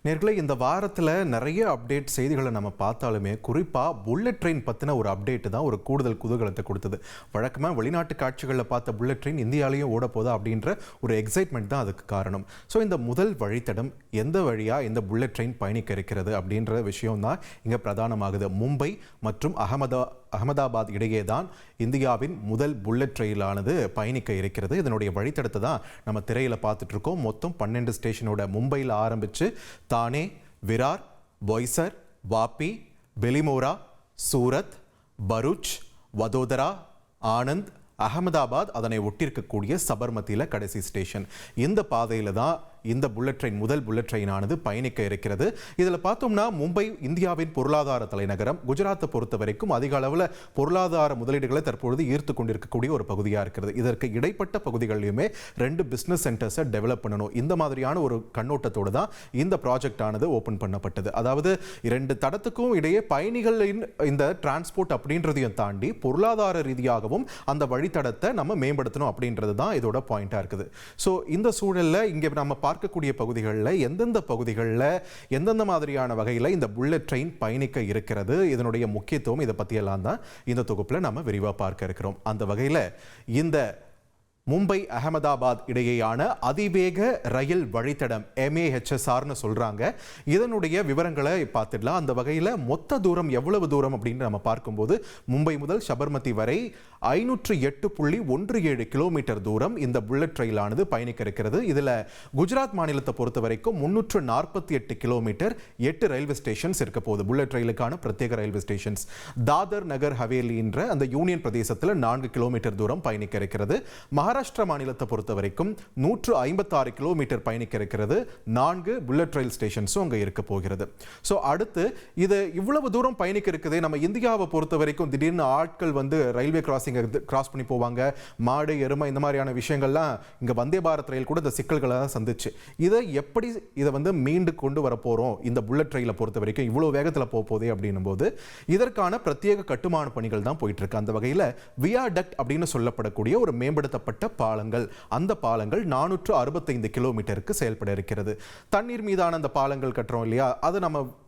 நேர்களே, இந்த வாரத்தில் நிறைய அப்டேட் செய்திகளை நம்ம பார்த்தாலுமே குறிப்பாக புல்லட் ட்ரெயின் பற்றின ஒரு அப்டேட் தான் ஒரு கூடுதல் குதூகலத்தை கொடுத்தது. வழக்கமாக வெளிநாட்டு காட்சிகளில் பார்த்த புல்லட் ட்ரெயின் இந்தியாவிலையும் ஓட போதா அப்படின்ற ஒரு எக்ஸைட்மெண்ட் தான் அதுக்கு காரணம். ஸோ இந்த முதல் வழித்தடம் எந்த வழியாக இந்த புல்லட் ட்ரெயின் பயணிக்க இருக்கிறது அப்படின்ற விஷயம் தான் இங்கே பிரதானமாகுது. மும்பை மற்றும் அகமதாபாத் இடையே தான் இந்தியாவின் முதல் புல்லட் ரயிலானது பயணிக்க இருக்கிறது. இதனுடைய வழித்தடத்தை தான் நம்ம திரையில் பார்த்துட்டு இருக்கோம். மொத்தம் 12 ஸ்டேஷனோட மும்பையில் ஆரம்பித்து தானே, விரார், போய்சர், வாப்பி, பெலிமோரா, சூரத், பரூச், வதோதரா, ஆனந்த், அகமதாபாத், அதனை ஒட்டியிருக்கக்கூடிய சபர்மதியில் கடைசி ஸ்டேஷன். இந்த பாதையில் தான் இந்த புல்லட் ட்ரெயின் முதல் புல்லட் ட்ரெயினானது பயணிக்க இருக்கிறது. இதில் பார்த்தோம்னா மும்பை இந்தியாவின் பொருளாதார தலைநகரம். குஜராத்தை பொறுத்த வரைக்கும் அதிக அளவில் பொருளாதார முதலீடுகளை தற்பொழுது ஈர்த்து கொண்டிருக்கக்கூடிய ஒரு பகுதியாக இருக்கிறது. இதற்கு இடைப்பட்ட பகுதிகளிலுமே 2 பிஸ்னஸ் சென்டர்ஸை டெவலப் பண்ணணும். இந்த மாதிரியான ஒரு கண்ணோட்டத்தோடு தான் இந்த ப்ராஜெக்ட் ஆனது ஓப்பன் பண்ணப்பட்டது. அதாவது 2 தடத்துக்கும் இடையே பயணிகளின் இந்த டிரான்ஸ்போர்ட் அப்படின்றதையும் தாண்டி பொருளாதார ரீதியாகவும் அந்த வழித்தடத்தை நம்ம மேம்படுத்தணும் அப்படின்றது தான் இதோட பாயிண்டாக இருக்குது. ஸோ இந்த சூழலில் இங்கே நம்ம பார்க்கக்கூடிய பகுதிகளில் எந்தெந்த மாதிரியான வகையில் இந்த புல்லட் ட்ரெயின் பயணிக்க இருக்கிறது, இதனுடைய முக்கியத்துவம், இதை பற்றியெல்லாம் தான் இந்த தொகுப்பில் நம்ம விரிவாக பார்க்க இருக்கிறோம். அந்த வகையில் இந்த மும்பை அகமதாபாத் இடையேயான அதிவேக ரயில் வழித்தடம் MAHSRன்னு சொல்கிறாங்க. இதனுடைய விவரங்களை பார்த்துடலாம். அந்த வகையில் மொத்த தூரம் எவ்வளவு தூரம் அப்படின்னு நம்ம பார்க்கும்போது மும்பை முதல் சபர்மதி வரை 508.17 கிலோமீட்டர் தூரம் இந்த புல்லட் ரயிலானது பயணிக்க இருக்கிறது. இதில் குஜராத் மாநிலத்தை பொறுத்த வரைக்கும் 348 கிலோமீட்டர் 8 ரயில்வே ஸ்டேஷன்ஸ் இருக்க போகுது. புல்லட் ரயிலுக்கான பிரத்யேக ரயில்வே ஸ்டேஷன்ஸ். தாதர் நகர் ஹவேலின்ற அந்த யூனியன் பிரதேசத்தில் 4 கிலோமீட்டர் தூரம் பயணிக்க இருக்கிறது. மகாராஷ்டிரா மாநிலத்தை பொறுத்த வரைக்கும் 156 கிலோமீட்டர் பயணிக்க இருக்கிறது. 4 புல்லட் ரயில் ஸ்டேஷன்ஸும் அங்கே இருக்க போகிறது. ஸோ அடுத்து இது இவ்வளவு தூரம் பயணிக்க இருக்குது. நம்ம இந்தியாவை பொறுத்த வரைக்கும் திடீர்னு ஆட்கள் ரயில்வே கிராஸ் பண்ணி போவாங்க. மாடு, எருமை, இந்த மாதிரியான விஷயங்கள்லாம் இங்கே வந்தே பாரத் ரயில் கூட இந்த சிக்கல்களை தான் சந்திச்சு. இதை மீண்டு கொண்டு வர போகிறோம் இந்த புல்லட் ரயிலை பொறுத்த வரைக்கும் இவ்வளோ வேகத்தில் போகுதே அப்படின்னும் போது இதற்கான பிரத்யேக கட்டுமான பணிகள் தான் போயிட்டு இருக்கு. அந்த வகையில் வியாடக்ட் அப்படின்னு சொல்லப்படக்கூடிய ஒரு மேம்படுத்தப்பட்ட பாலங்கள், அந்த பாலங்கள் 465 கிலோமீட்டருக்கு செயல்பட இருக்கிறது. தண்ணீர் மீதான அந்த பாலங்கள் கட்டுறோம் இல்லையா, அது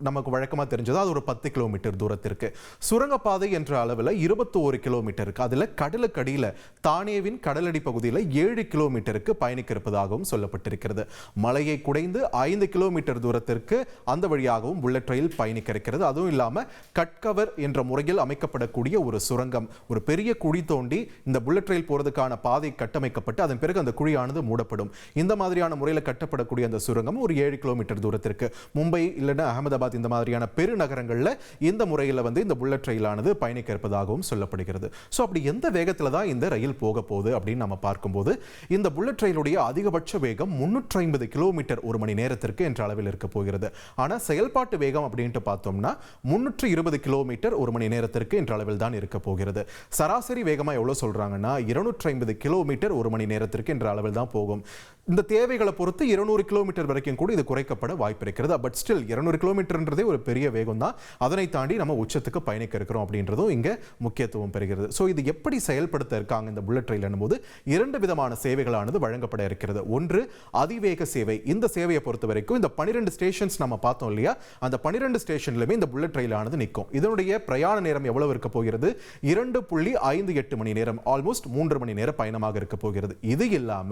நமக்கு வழக்கமாக தெரிஞ்சது. அது ஒரு 10 கிலோமீட்டர் தூரத்திற்கு. சுரங்கப்பாதை என்ற அளவில் 21 கிலோமீட்டருக்கு, அதில் கடலுக்கடியில் தானேவின் கடலடி பகுதியில் 7 கிலோமீட்டருக்கு பயணிக்க இருப்பதாகவும் சொல்லப்பட்டிருக்கிறது. மலையை குடைந்து 5 கிலோமீட்டர் தூரத்திற்கு அந்த வழியாகவும் புல்லட் ரயில் பயணிக்க இருக்கிறது. அதுவும் இல்லாமல் கட்கவர் என்ற முறையில் அமைக்கப்படக்கூடிய ஒரு சுரங்கம், ஒரு பெரிய குழி தோண்டி இந்த புல்லட் ரயில் போறதுக்கான பாதை கட்டமைக்கப்பட்டு அதன் பிறகு அந்த குழியானது மூடப்படும். இந்த மாதிரியான முறையில் கட்டப்படக்கூடிய அந்த சுரங்கம் ஒரு 7 கிலோமீட்டர் தூரத்திற்கு. மும்பை இல்லைன்னா அகமதாபாத் இந்த மாதிரியான பெருநகரங்களில் இந்த முறையில் இந்த புல்லட் ரயிலானது பயணிக்க இருப்பதாகவும் சொல்லப்படுகிறது. ஸோ அப்படி எந்த வேகத்தில் தான் இந்த ரயில் போக போகுது அப்படின்னு நம்ம பார்க்கும்போது இந்த புல்லட் ரயிலுடைய அதிகபட்ச வேகம் 350 கிலோமீட்டர் ஒரு மணி நேரத்திற்கு என்ற அளவில் இருக்க போகிறது. ஆனால் செயல்பாட்டு வேகம் அப்படின்ட்டு பார்த்தோம்னா 320 கிலோமீட்டர் ஒரு மணி நேரத்திற்கு என்ற அளவில் தான் இருக்க போகிறது. சராசரி வேகமாக எவ்வளோ சொல்றாங்கன்னா 250 கிலோமீட்டர் ஒரு மணி நேரத்திற்கு என்ற அளவில் தான் போகும். இந்த தேவைகளை பொறுத்து 200 கிலோமீட்டர் வரைக்கும் கூட இது குறைக்கப்பட வாய்ப்பு இருக்கிறது. பட் ஸ்டில் 200 கிலோமீட்டர்ன்றதே ஒரு பெரிய வேகம் தான். அதனை தாண்டி நம்ம உச்சத்துக்கு பயணிக்க இருக்கிறோம் அப்படின்றதும் இங்கே முக்கியத்துவம் பெறுகிறது. ஸோ இது எப்படி செயல்படுத்த இருக்காங்க இந்த புல்லட் ரயில் என்னும்போது 2 விதமான சேவைகளானது வழங்கப்பட இருக்கிறது. ஒன்று அதிவேக சேவை. இந்த சேவையை பொறுத்த வரைக்கும் இந்த 12 ஸ்டேஷன்ஸ் நம்ம பார்த்தோம் இல்லையா, அந்த 12 ஸ்டேஷன்லுமே இந்த புல்லட் ரயிலானது நிற்கும். இதனுடைய பிரயாண நேரம் எவ்வளவு இருக்க போகிறது? 2.58 மணி நேரம், ஆல்மோஸ்ட் 3 மணி நேர பயணமாக இருக்க போகிறது. இது இல்லாம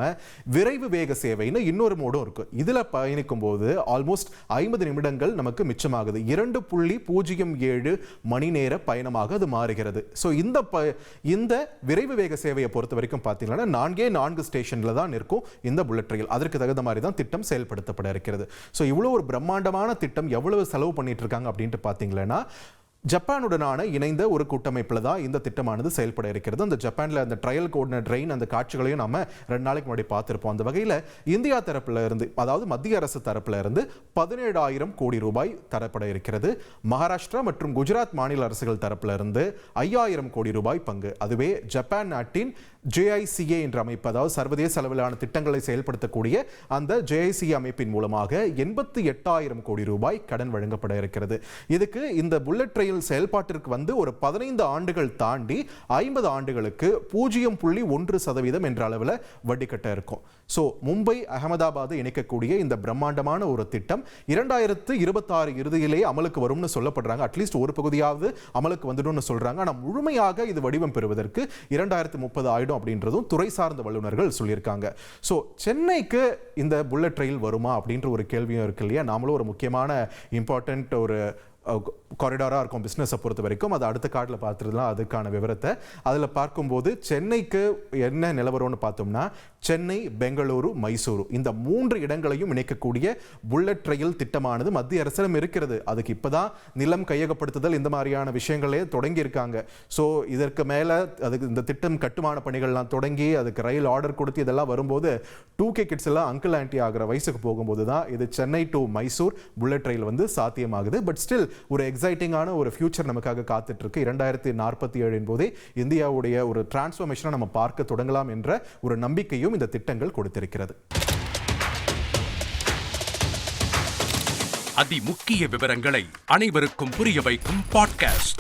விரைவு வேக சேவைன்னு இன்னொரு மோடும் இருக்கு. இதுல பயணிக்கும் போது ஆல்மோஸ்ட் 50 நிமிடங்கள் நமக்கு மிச்சமாகுது. 2.07 மணி நேர பயணமாக அது மாறுகிறது. ஸோ இந்த விரைவு வேக சேவையை பொறுத்த வரைக்கும் பார்த்தீங்கன்னா 4 ஸ்டேஷன்ல தான் இருக்கும் இந்த புல்லட் ரயில். அதற்கு தகுந்த மாதிரி தான் திட்டம் செயல்படுத்தப்பட இருக்கிறது. ஸோ இவ்வளவு ஒரு பிரம்மாண்டமான திட்டம் எவ்வளவு செலவு பண்ணிட்டு இருக்காங்க அப்படின்ட்டு பார்த்தீங்கன்னா ஜப்பானுடனான இணைந்த ஒரு கூட்டமைப்பில் தான் இந்த திட்டமானது செயல்பட இருக்கிறது. அந்த ஜப்பானில் அந்த ட்ரையல் கோடின ட்ரெயின் அந்த காட்சிகளையும் நம்ம 2 நாளைக்கு முன்னாடி பார்த்துருப்போம். அந்த வகையில் இந்தியா தரப்பில் இருந்து, அதாவது மத்திய அரசு தரப்பில் இருந்து 17,000 கோடி ரூபாய் தரப்பட இருக்கிறது. மகாராஷ்டிரா மற்றும் குஜராத் மாநில அரசுகள் தரப்பில் இருந்து 5,000 கோடி ரூபாய் பங்கு. அதுவே ஜப்பான் நாட்டின் JICA என்ற அமைப்பு, அதாவது சர்வதேச அளவிலான திட்டங்களை செயல்படுத்தக்கூடிய அந்த JICA அமைப்பின் மூலமாக 88,000 கோடி ரூபாய் கடன் வழங்கப்பட இருக்கிறது. இதுக்கு இந்த புல்லட் ரயில் செயல்பாட்டிற்கு வந்து ஒரு 15 ஆண்டுகள் தாண்டி 50 ஆண்டுகளுக்கு 0.1% என்ற அளவில் வட்டி கட்ட இருக்கும். ஸோ மும்பை அகமதாபாத் இணைக்கக்கூடிய இந்த பிரம்மாண்டமான ஒரு திட்டம் 2026 இறுதியிலே அமலுக்கு வரும்னு சொல்லப்படுறாங்க. அட்லீஸ்ட் ஒரு பகுதியாவது அமலுக்கு வந்துடும் சொல்றாங்க. ஆனால் முழுமையாக இது வடிவம் பெறுவதற்கு 2030 ஆயிடும் அப்படின்றதும் துறை சார்ந்த வல்லுநர்கள் சொல்லியிருக்காங்க. ஸோ சென்னைக்கு இந்த புல்லட் ரயில் வருமா அப்படின்ற ஒரு கேள்வியும் இருக்கு இல்லையா? நாமளும் ஒரு முக்கியமான இம்பார்ட்டன்ட் ஒரு காரிடாராக இருக்கும் பிஸ்னஸை பொறுத்த வரைக்கும். அதை அடுத்த காட்டில் பார்த்துருக்கலாம் அதுக்கான விவரத்தை. அதில் பார்க்கும்போது சென்னைக்கு என்ன நிலவரம்னு பார்த்தோம்னா, சென்னை, பெங்களூரு, மைசூரு இந்த 3 இடங்களையும் இணைக்கக்கூடிய புல்லட் ரயில் திட்டமானது மத்திய அரசிடம் இருக்கிறது. அதுக்கு இப்போதான் நிலம் கையகப்படுத்துதல் இந்த மாதிரியான விஷயங்களே தொடங்கி இருக்காங்க. ஸோ இதற்கு மேலே அதுக்கு இந்த திட்டம் கட்டுமான பணிகள்லாம் தொடங்கி அதுக்கு ரயில் ஆர்டர் கொடுத்து இதெல்லாம் வரும்போது 2K கிட்ஸ் எல்லாம் அங்கிள் ஆண்டி ஆகிற வயசுக்கு போகும்போது தான் இது சென்னை டு மைசூர் புல்லட் ரயில் வந்து சாத்தியமாகுது. பட் ஸ்டில் ஒரு எக்ஸைட்டிங்கான ஒரு ஃபியூச்சர் நமக்காக காத்துட்டு இருக்கு. 2047 போதே இந்தியாவுடைய ஒரு டிரான்ஸ்ஃபர்மேஷனை நம்ம பார்க்க தொடங்கலாம் என்ற ஒரு நம்பிக்கையும் இந்த திட்டங்கள் கொடுத்திருக்கிறது. அதிமுக்கிய விவரங்களை அனைவருக்கும் புரிய வைக்கும் பாட்காஸ்ட்.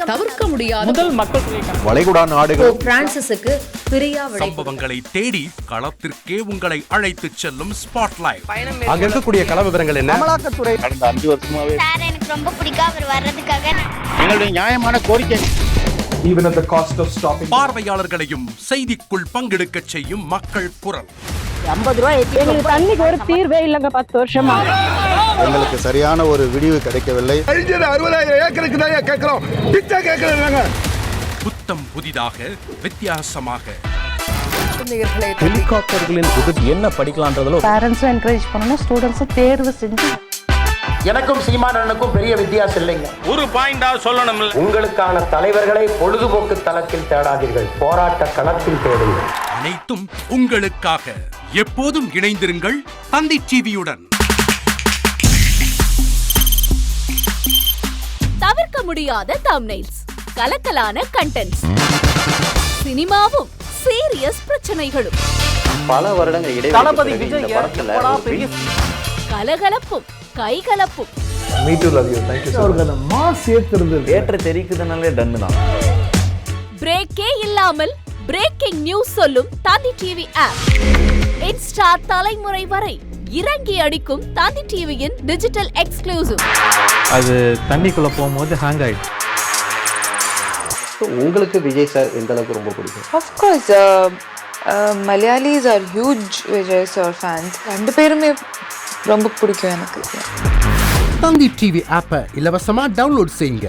தவிர்க்க முடியாத முதல் மக்கள் வளைகுடா நாடுகள் பிரான்சிஸுக்கு பிரியா சம்பவங்களை தேடி களத்திற்கே உங்களை அழைத்து செல்லும் ஸ்பாட்லைட். அங்க இருக்கக்கூடிய கள விவரங்கள் என்ன? அமலாக்கத்துறை கடந்த 5 வருஷமாவே சார் எனக்கு ரொம்ப பிடிக்கும் அவர் வர்றதுக்காக எங்களுடைய நியாயமான கோரிக்கை. Even at the cost of stopping. பார்வையாளர்களையும் செய்திக்குள் பங்கெடுக்க செய்யும் மக்கள் குரல். 50 ரூபாய் எங்களுக்கு தண்ணிக்கு ஒரு தீர்வே இல்லைங்க 10 வருஷமா. எங்களுக்கு சரியான ஒரு விடிவு கிடைக்கவில்லை. 60,000 ஏக்கருக்கு தான் கேட்கிறோம், பிச்சை கேட்கறாங்க. புத்தம் புதிதாக வித்தியாசமாக ஹெலிகாப்டர்களின் உதவி என்ன படிக்கலான்றதுல பேரண்ட்ஸும் என்கரேஜ் பண்ணணும், ஸ்டூடெண்ட்ஸும் தேர்வு செஞ்சு. எனக்கும் சீமானனுக்கும் பெரிய வித்தியாசம் இல்லைங்க. ஒரு பாயிண்டா சொல்லணும். உங்களுக்கான தலைவர்களை பொழுதுபோக்கு தளத்தில் தேடாதீர்கள், போராட்ட களத்தில் தேடுங்கள். அனைத்தும் உங்களுக்காக. எப்போதும் இணைந்திருங்கள் தந்தி டிவியுடன். தவிர்க்க முடியாத தம்ப்நெயில்ஸ், கலக்கலான கண்டென்ட்ஸ், சினிமாவும் சீரியஸ் பிரச்சனைகளும், பல வருடங்கள் தளபதி இடைவெளி விஜய் படத்துல கலகலப்பும் கைகலப்பும். Me too, love you. Thank you so much. Mass ஏத்துறது ஏற்ற தெரிக்குதுனாலே டன்னு தான். பிரேக்கே இல்லாமல் பிரேக்கிங் நியூஸ் சொல்லும் தந்தி டிவி ஆப். இன்ஸ்டா தலைமுறை வரை இறங்கி அடிக்கும் தந்தி டிவியின் டிஜிட்டல் எக்ஸ்க்ளூசிவ். அது தண்ணிக்குள்ள போகும்போது ஹேங் ஆயிடுச்சு. உங்களுக்கு விஜய் சார் எந்த அளவுக்கு ரொம்ப பிடிக்கும்? Of course, Malayalis are huge Vijay sir fans. ரெண்டு பேருமே ரொம்ப பிடிக்கும் எனக்கு. தந்தி டிவி ஆப்பை இலவசமா டவுன்லோட் செய்யுங்க,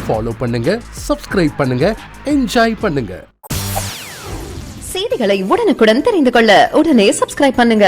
ஃபாலோ பண்ணுங்க, சப்ஸ்கிரைப் பண்ணுங்க, என்ஜாய் பண்ணுங்க. செய்திகளை உடனுக்குடன் தெரிந்து கொள்ள உடனே சப்ஸ்கிரைப் பண்ணுங்க.